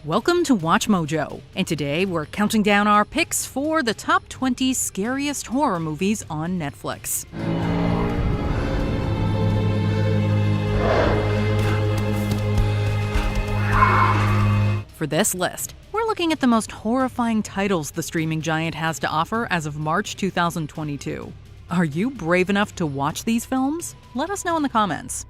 Welcome to Watch Mojo, and today we're counting down our picks for the top 20 scariest horror movies on Netflix. For this list, we're looking at the most horrifying titles the streaming giant has to offer as of March 2022. Are you brave enough to watch these films? Let us know in the comments.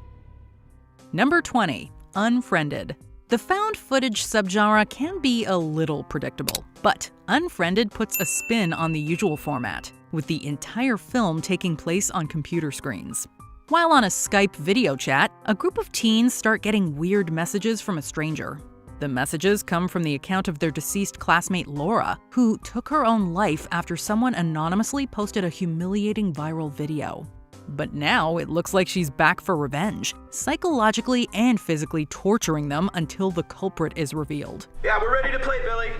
Number 20, Unfriended. The found footage subgenre can be a little predictable, but Unfriended puts a spin on the usual format, with the entire film taking place on computer screens. While on a Skype video chat, a group of teens start getting weird messages from a stranger. The messages come from the account of their deceased classmate Laura, who took her own life after someone anonymously posted a humiliating viral video. But now it looks like she's back for revenge, psychologically and physically torturing them until the culprit is revealed. Yeah, we're ready to play, Billy.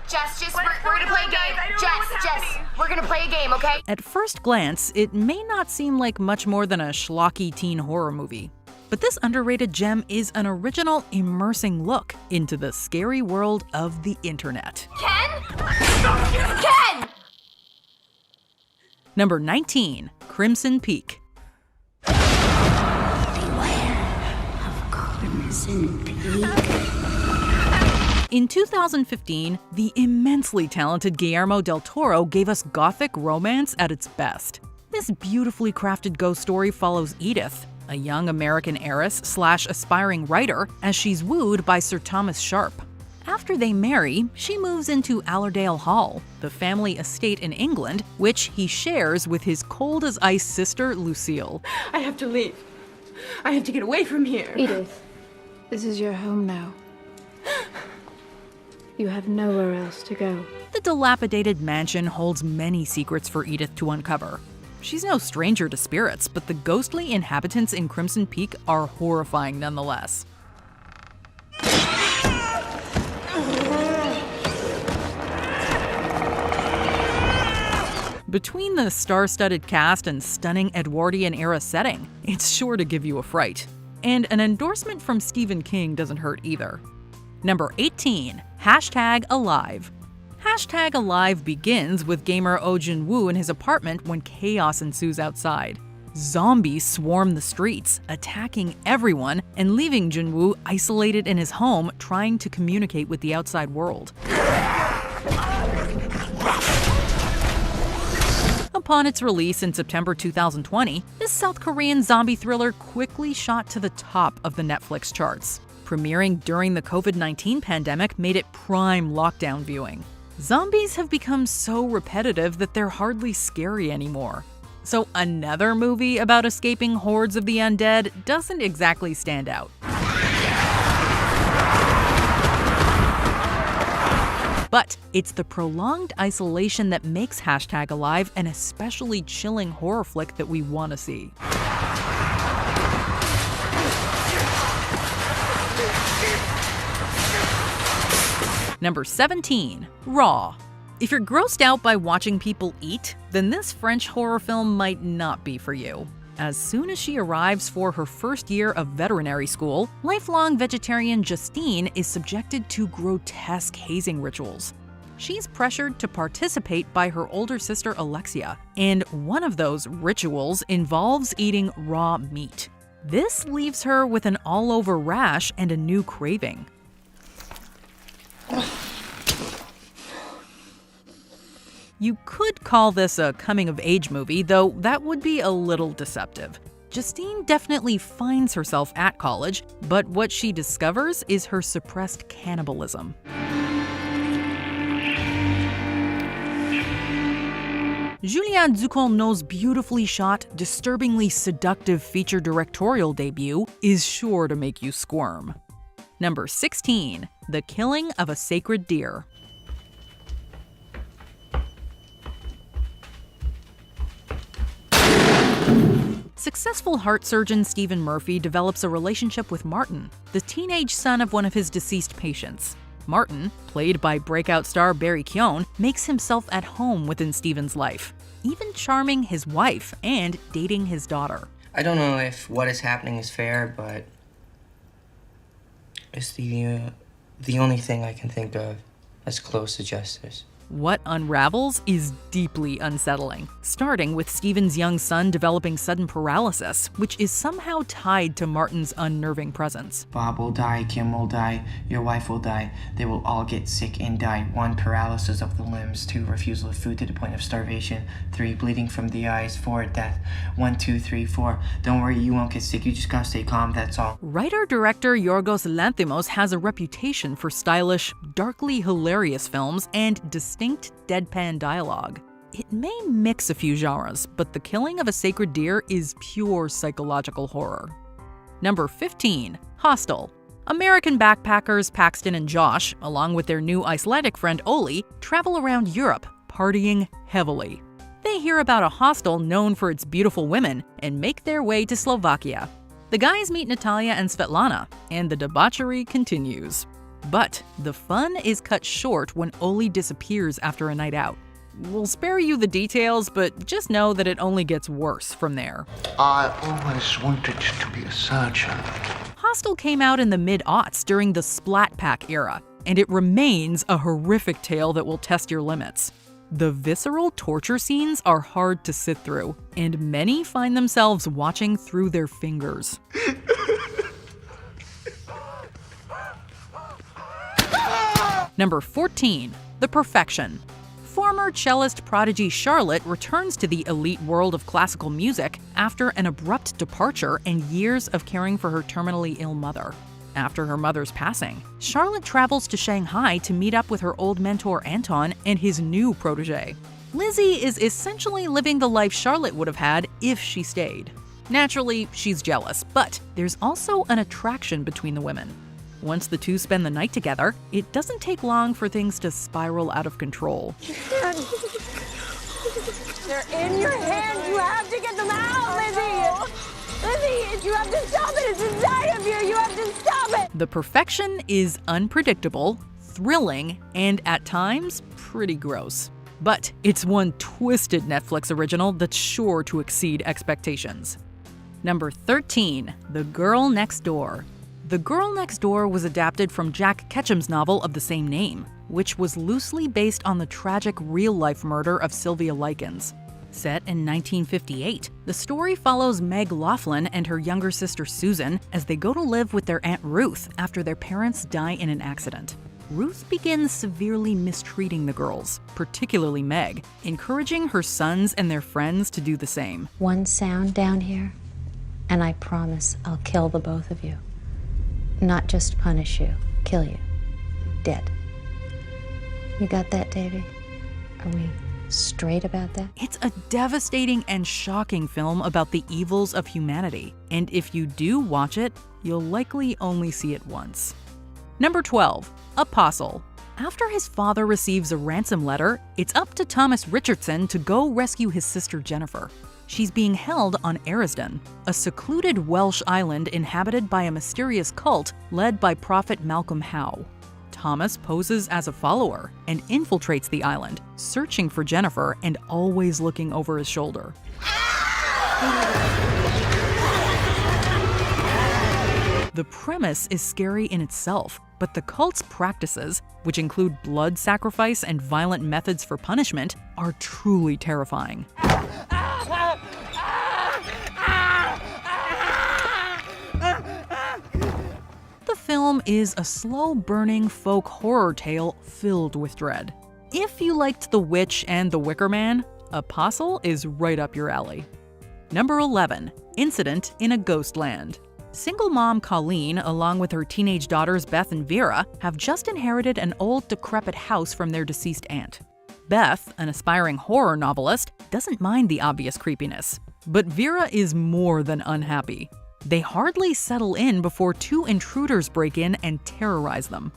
Jess, we're gonna play a game. Jess, we're gonna play a game, okay? At first glance, it may not seem like much more than a schlocky teen horror movie. But this underrated gem is an original, immersing look into the scary world of the internet. Ken! Number 19, Crimson Peak. Crimson Peak. In 2015, the immensely talented Guillermo del Toro gave us gothic romance at its best. This beautifully crafted ghost story follows Edith, a young American heiress/aspiring writer, as she's wooed by Sir Thomas Sharpe. After they marry, she moves into Allerdale Hall, the family estate in England, which he shares with his cold-as-ice sister, Lucille. I have to leave. I have to get away from here. Edith, this is your home now. You have nowhere else to go. The dilapidated mansion holds many secrets for Edith to uncover. She's no stranger to spirits, but the ghostly inhabitants in Crimson Peak are horrifying nonetheless. Between the star-studded cast and stunning Edwardian-era setting, it's sure to give you a fright. And an endorsement from Stephen King doesn't hurt either. Number 18, #Alive. #Alive begins with gamer Oh Jin-woo in his apartment when chaos ensues outside. Zombies swarm the streets, attacking everyone and leaving Jin-woo isolated in his home trying to communicate with the outside world. Upon its release in September 2020, this South Korean zombie thriller quickly shot to the top of the Netflix charts. Premiering during the COVID-19 pandemic made it prime lockdown viewing. Zombies have become so repetitive that they're hardly scary anymore. So another movie about escaping hordes of the undead doesn't exactly stand out. But it's the prolonged isolation that makes #Alive an especially chilling horror flick that we want to see. Number 17, Raw. If you're grossed out by watching people eat, then this French horror film might not be for you. As soon as she arrives for her first year of veterinary school, lifelong vegetarian Justine is subjected to grotesque hazing rituals. She's pressured to participate by her older sister Alexia, and one of those rituals involves eating raw meat. This leaves her with an all-over rash and a new craving. You could call this a coming-of-age movie, though that would be a little deceptive. Justine definitely finds herself at college, but what she discovers is her suppressed cannibalism. Julien Ducournau's beautifully shot, disturbingly seductive feature directorial debut is sure to make you squirm. Number 16, The Killing of a Sacred Deer. Successful heart surgeon Stephen Murphy develops a relationship with Martin, the teenage son of one of his deceased patients. Martin, played by breakout star Barry Keoghan, makes himself at home within Stephen's life, even charming his wife and dating his daughter. I don't know if what is happening is fair, but is the the only thing I can think of as close to justice. What unravels is deeply unsettling, starting with Steven's young son developing sudden paralysis, which is somehow tied to Martin's unnerving presence. Bob will die, Kim will die, your wife will die. They will all get sick and die. 1, paralysis of the limbs. 2, refusal of food to the point of starvation. 3, bleeding from the eyes. 4, death. 1, 2, 3, 4. Don't worry, you won't get sick, you just gotta stay calm, that's all. Writer-director Yorgos Lanthimos has a reputation for stylish, darkly hilarious films and distinct deadpan dialogue. It may mix a few genres, but The Killing of a Sacred Deer is pure psychological horror. Number 15. Hostel. American backpackers Paxton and Josh, along with their new Icelandic friend Oli, travel around Europe, partying heavily. They hear about a hostel known for its beautiful women and make their way to Slovakia. The guys meet Natalia and Svetlana, and the debauchery continues. But the fun is cut short when Oli disappears after a night out. We'll spare you the details, but just know that it only gets worse from there. I always wanted to be a surgeon. Hostel came out in the mid-aughts during the Splat Pack era, and it remains a horrific tale that will test your limits. The visceral torture scenes are hard to sit through, and many find themselves watching through their fingers. Number 14. The Perfection. Former cellist prodigy Charlotte returns to the elite world of classical music after an abrupt departure and years of caring for her terminally ill mother. After her mother's passing, Charlotte travels to Shanghai to meet up with her old mentor Anton and his new protege. Lizzie is essentially living the life Charlotte would have had if she stayed. Naturally, she's jealous, but there's also an attraction between the women. Once the two spend the night together, it doesn't take long for things to spiral out of control. They're in your hand. You have to get them out, Lizzie. Lizzie, you have to stop it. It's inside of you. You have to stop it. The Perfection is unpredictable, thrilling, and at times pretty gross. But it's one twisted Netflix original that's sure to exceed expectations. Number 13. The Girl Next Door. The Girl Next Door was adapted from Jack Ketchum's novel of the same name, which was loosely based on the tragic real-life murder of Sylvia Likens. Set in 1958, the story follows Meg Laughlin and her younger sister Susan as they go to live with their Aunt Ruth after their parents die in an accident. Ruth begins severely mistreating the girls, particularly Meg, encouraging her sons and their friends to do the same. One sound down here, and I promise I'll kill the both of you. Not just punish you, kill you. Dead. You got that, Davy? Are we straight about that? It's a devastating and shocking film about the evils of humanity, and if you do watch it, you'll likely only see it once. Number 12. Apostle. After his father receives a ransom letter, it's up to Thomas Richardson to go rescue his sister Jennifer. She's being held on Erisden, a secluded Welsh island inhabited by a mysterious cult led by Prophet Malcolm Howe. Thomas poses as a follower and infiltrates the island, searching for Jennifer and always looking over his shoulder. The premise is scary in itself, but the cult's practices, which include blood sacrifice and violent methods for punishment, are truly terrifying. The film is a slow-burning folk horror tale filled with dread. If you liked The Witch and The Wicker Man, Apostle is right up your alley. Number 11. Incident in a Ghost Land. Single mom Colleen, along with her teenage daughters Beth and Vera, have just inherited an old, decrepit house from their deceased aunt. Beth, an aspiring horror novelist, doesn't mind the obvious creepiness. But Vera is more than unhappy. They hardly settle in before two intruders break in and terrorize them.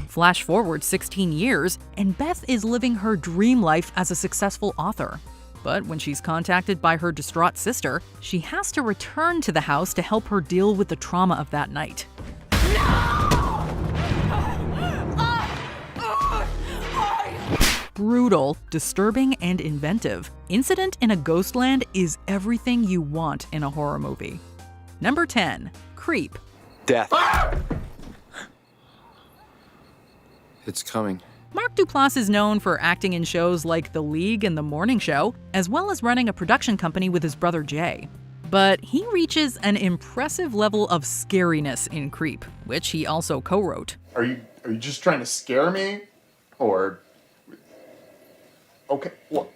Flash forward 16 years, and Beth is living her dream life as a successful author. But when she's contacted by her distraught sister, she has to return to the house to help her deal with the trauma of that night. Brutal, disturbing, and inventive, Incident in a Ghost Land is everything you want in a horror movie. Number 10. Creep. Death. It's coming. Mark Duplass is known for acting in shows like The League and The Morning Show, as well as running a production company with his brother Jay. But he reaches an impressive level of scariness in Creep, which he also co-wrote. Are you just trying to scare me? Or... Okay, well,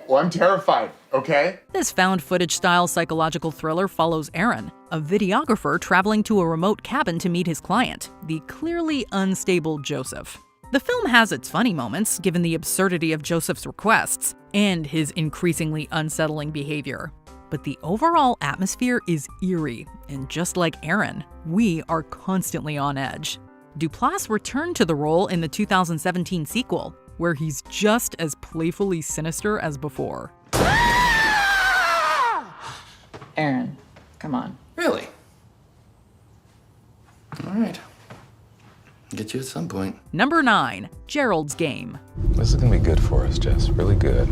I'm terrified, okay? This found footage-style psychological thriller follows Aaron, a videographer traveling to a remote cabin to meet his client, the clearly unstable Joseph. The film has its funny moments, given the absurdity of Joseph's requests and his increasingly unsettling behavior. But the overall atmosphere is eerie, and just like Aaron, we are constantly on edge. Duplass returned to the role in the 2017 sequel, where he's just as playfully sinister as before. Aaron, come on. Really? All right. Get you at some point. Number 9. Gerald's Game. This is gonna be good for us, Jess. Really good.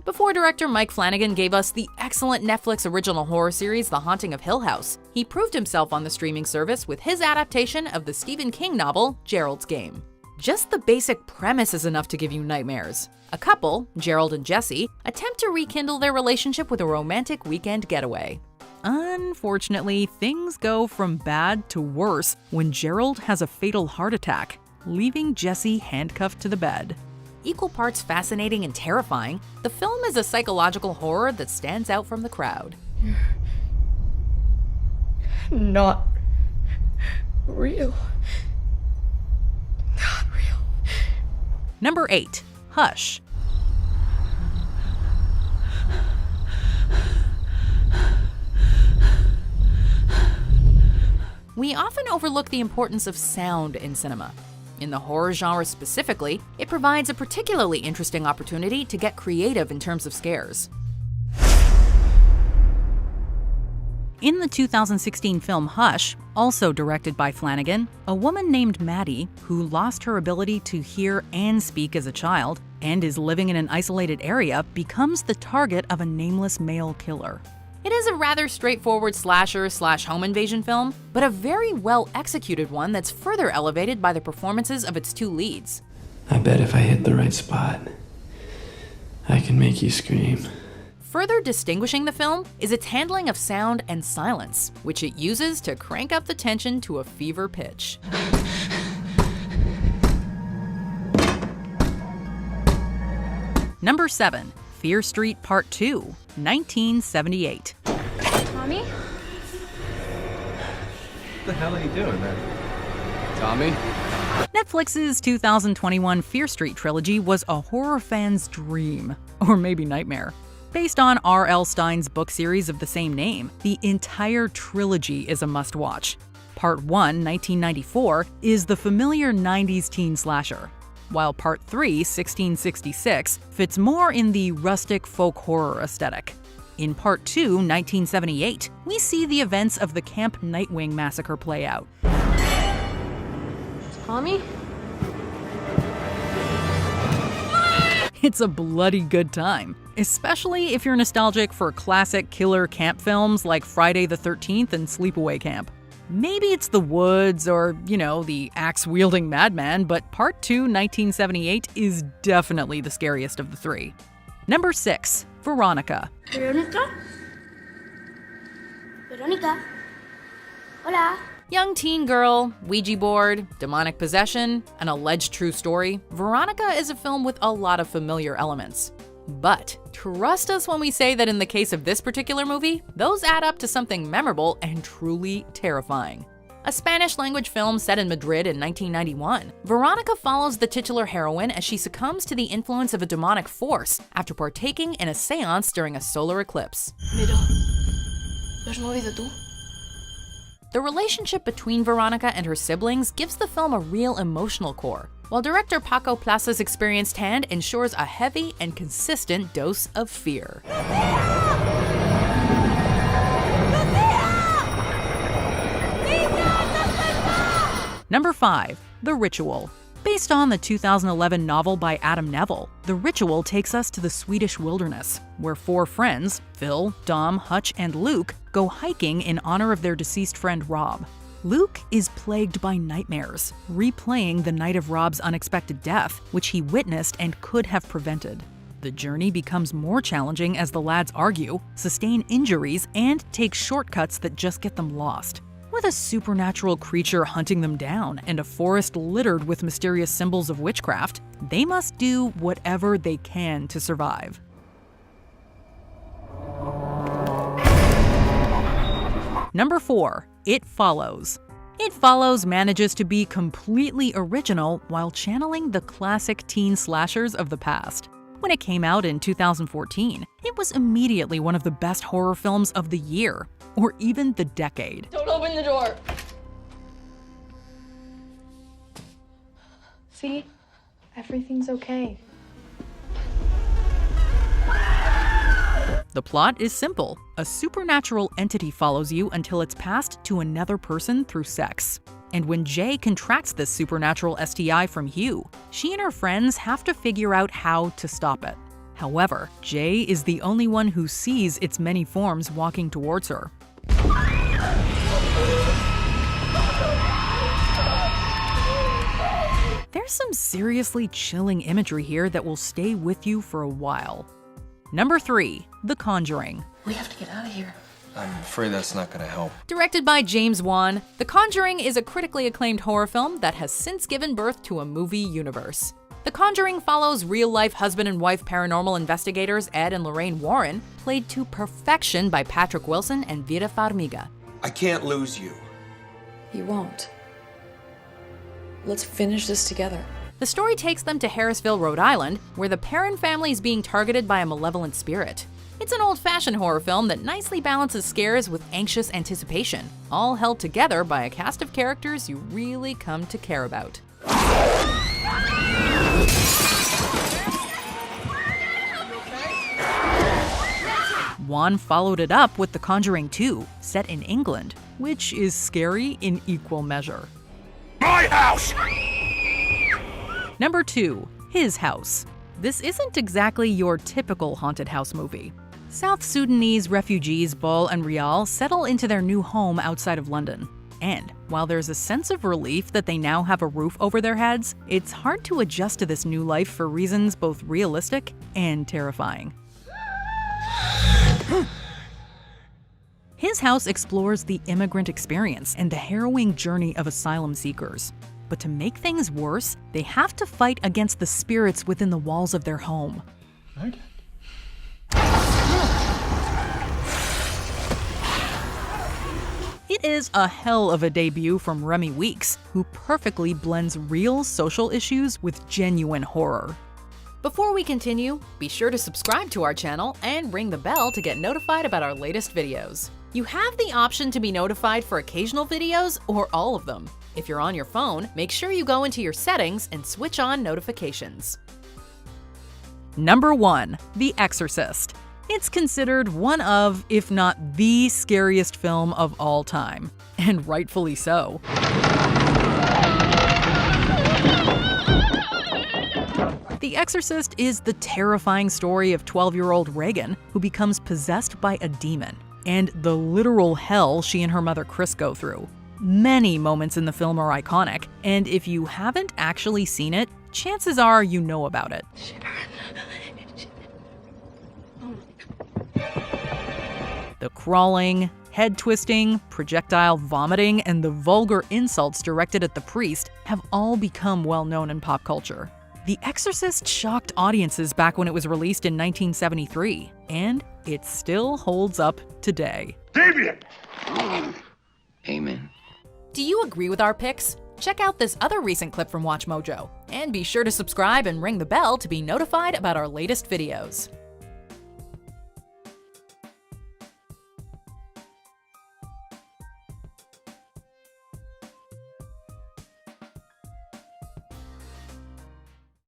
Before director Mike Flanagan gave us the excellent Netflix original horror series The Haunting of Hill House, he proved himself on the streaming service with his adaptation of the Stephen King novel Gerald's Game. Just the basic premise is enough to give you nightmares. A couple, Gerald and Jesse, attempt to rekindle their relationship with a romantic weekend getaway. Unfortunately, things go from bad to worse when Gerald has a fatal heart attack, leaving Jesse handcuffed to the bed. Equal parts fascinating and terrifying, the film is a psychological horror that stands out from the crowd. Not real. Not real. Number 8. Hush. We often overlook the importance of sound in cinema. In the horror genre specifically, it provides a particularly interesting opportunity to get creative in terms of scares. In the 2016 film Hush, also directed by Flanagan, a woman named Maddie, who lost her ability to hear and speak as a child, and is living in an isolated area, becomes the target of a nameless male killer. It is a rather straightforward slasher/home invasion film, but a very well-executed one that's further elevated by the performances of its two leads. I bet if I hit the right spot, I can make you scream. Further distinguishing the film is its handling of sound and silence, which it uses to crank up the tension to a fever pitch. Number 7. Fear Street Part 2, 1978. Tommy? What the hell are you doing, man? Tommy? Netflix's 2021 Fear Street trilogy was a horror fan's dream, or maybe nightmare. Based on R.L. Stine's book series of the same name, the entire trilogy is a must-watch. Part 1, 1994, is the familiar 90s teen slasher, while Part 3, 1666, fits more in the rustic folk horror aesthetic. In Part 2, 1978, we see the events of the Camp Nightwing massacre play out. Tommy? It's a bloody good time, especially if you're nostalgic for classic killer camp films like Friday the 13th and Sleepaway Camp. Maybe it's the woods or, the axe-wielding madman, but Part 2, 1978 is definitely the scariest of the three. Number 6. Veronica. Veronica? Veronica? Hola. Young teen girl, Ouija board, demonic possession, an alleged true story, Veronica is a film with a lot of familiar elements. But trust us when we say that in the case of this particular movie, those add up to something memorable and truly terrifying. A Spanish-language film set in Madrid in 1991, Veronica follows the titular heroine as she succumbs to the influence of a demonic force after partaking in a seance during a solar eclipse. Mira, ¿lo has movido tú? The relationship between Veronica and her siblings gives the film a real emotional core, while director Paco Plaza's experienced hand ensures a heavy and consistent dose of fear. Number 5. The Ritual. Based on the 2011 novel by Adam Neville, The Ritual takes us to the Swedish wilderness, where 4 friends, Phil, Dom, Hutch, and Luke, go hiking in honor of their deceased friend Rob. Luke is plagued by nightmares, replaying the night of Rob's unexpected death, which he witnessed and could have prevented. The journey becomes more challenging as the lads argue, sustain injuries, and take shortcuts that just get them lost. With a supernatural creature hunting them down and a forest littered with mysterious symbols of witchcraft, they must do whatever they can to survive. Number 4. It Follows. It Follows manages to be completely original while channeling the classic teen slashers of the past. When it came out in 2014, it was immediately one of the best horror films of the year, or even the decade. Don't open the door. See? Everything's okay. The plot is simple. A supernatural entity follows you until it's passed to another person through sex. And when Jay contracts this supernatural STI from Hugh, she and her friends have to figure out how to stop it. However, Jay is the only one who sees its many forms walking towards her. There's some seriously chilling imagery here that will stay with you for a while. Number 3. The Conjuring. We have to get out of here. I'm afraid that's not gonna help. Directed by James Wan, The Conjuring is a critically acclaimed horror film that has since given birth to a movie universe. The Conjuring follows real-life husband and wife paranormal investigators Ed and Lorraine Warren, played to perfection by Patrick Wilson and Vera Farmiga. I can't lose you. You won't. Let's finish this together. The story takes them to Harrisville, Rhode Island, where the Perrin family is being targeted by a malevolent spirit. It's an old-fashioned horror film that nicely balances scares with anxious anticipation, all held together by a cast of characters you really come to care about. Wan followed it up with The Conjuring 2, set in England, which is scary in equal measure. My house! Number 2. His House. This isn't exactly your typical haunted house movie. South Sudanese refugees Bol and Rial settle into their new home outside of London. And while there's a sense of relief that they now have a roof over their heads, it's hard to adjust to this new life for reasons both realistic and terrifying. His House explores the immigrant experience and the harrowing journey of asylum seekers. But to make things worse, they have to fight against the spirits within the walls of their home. Okay. It is a hell of a debut from Remy Weeks, who perfectly blends real social issues with genuine horror. Before we continue, be sure to subscribe to our channel and ring the bell to get notified about our latest videos. You have the option to be notified for occasional videos or all of them. If you're on your phone, make sure you go into your settings and switch on notifications. Number 1. The Exorcist. It's considered one of, if not the scariest film of all time, and rightfully so. The Exorcist is the terrifying story of 12-year-old Regan, who becomes possessed by a demon, and the literal hell she and her mother Chris go through. Many moments in the film are iconic, and if you haven't actually seen it, chances are you know about it. The crawling, head-twisting, projectile vomiting, and the vulgar insults directed at the priest have all become well-known in pop culture. The Exorcist shocked audiences back when it was released in 1973, and it still holds up today. Damien! Amen. Do you agree with our picks? Check out this other recent clip from WatchMojo, and be sure to subscribe and ring the bell to be notified about our latest videos.